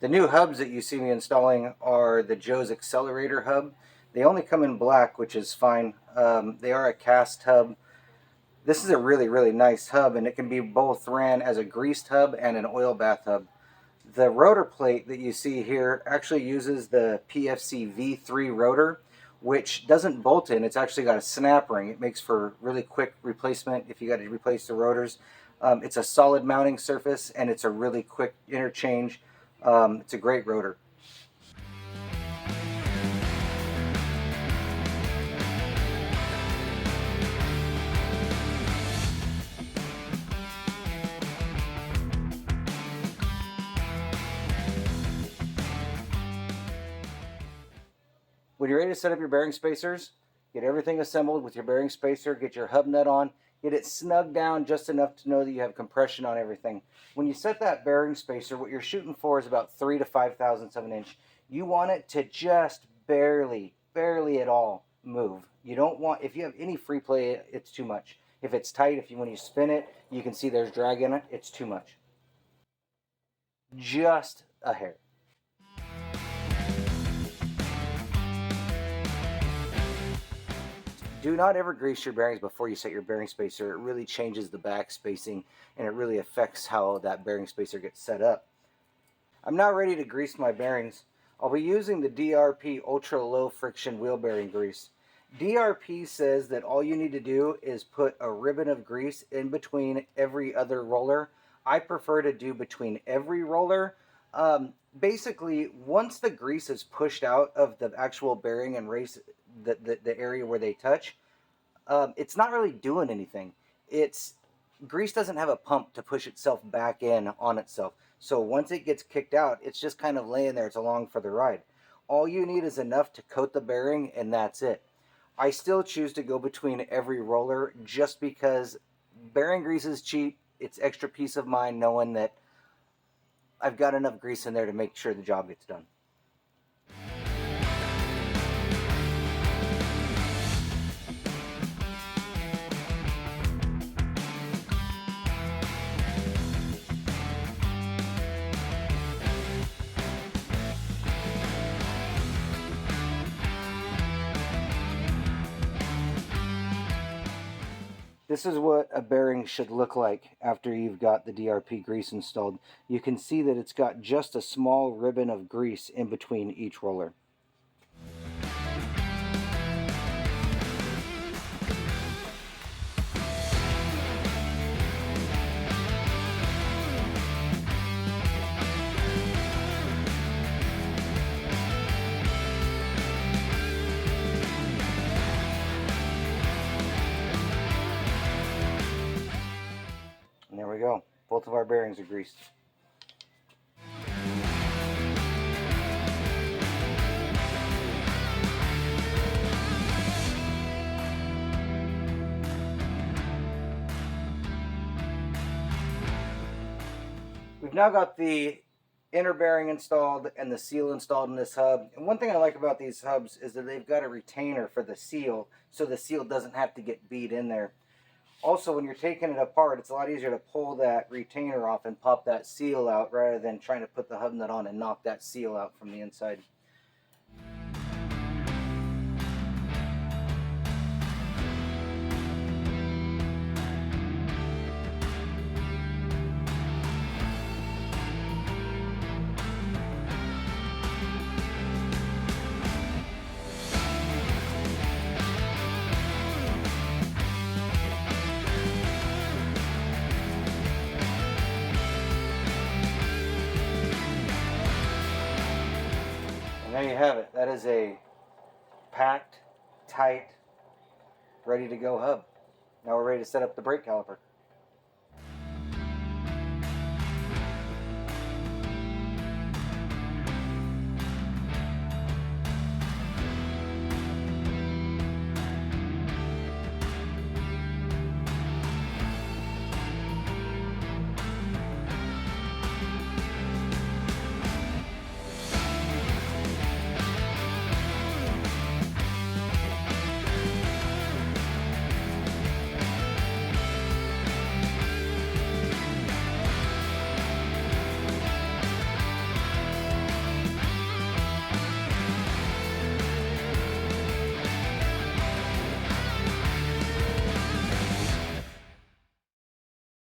The new hubs that you see me installing are the JOES accelerator hub. They only come in black, which is fine. They are a cast hub. This is a really nice hub, and it can be both ran as a greased hub and an oil bath hub. The rotor plate that you see here actually uses the PFC V3 rotor, which doesn't bolt in. It's actually got a snap ring. It makes for really quick replacement if you got to replace the rotors. It's a solid mounting surface, and it's a really quick interchange. It's a great rotor. When you're ready to set up your bearing spacers, get everything assembled with your bearing spacer, get your hub nut on, get it snug down just enough to know that you have compression on everything. When you set that bearing spacer, what you're shooting for is about 3 to 5 thousandths of an inch. You want it to just barely at all move. You don't want, if you have any free play, it's too much. If it's tight, when you spin it, you can see there's drag in it, it's too much. Just a hair. Do not ever grease your bearings before you set your bearing spacer. It really changes the back spacing, and it really affects how that bearing spacer gets set up. I'm now ready to grease my bearings. I'll be using the DRP Ultra Low Friction Wheel Bearing Grease. DRP says that all you need to do is put a ribbon of grease in between every other roller. I prefer to do between every roller. Basically, once the grease is pushed out of the actual bearing and race the area where they touch, it's not really doing anything. Grease doesn't have a pump to push itself back in on itself. So once it gets kicked out, it's just kind of laying there. It's along for the ride. All you need is enough to coat the bearing, and that's it. I still choose to go between every roller just because bearing grease is cheap. It's extra peace of mind knowing that I've got enough grease in there to make sure the job gets done. This is what a bearing should look like after you've got the DRP grease installed. You can see that it's got just a small ribbon of grease in between each roller. And there we go. Both of our bearings are greased. We've now got the inner bearing installed and the seal installed in this hub. And one thing I like about these hubs is that they've got a retainer for the seal, so the seal doesn't have to get beat in there. Also, when you're taking it apart, it's a lot easier to pull that retainer off and pop that seal out rather than trying to put the hub nut on and knock that seal out from the inside. There you have it. That is a packed, tight, ready to go hub. Now we're ready to set up the brake caliper.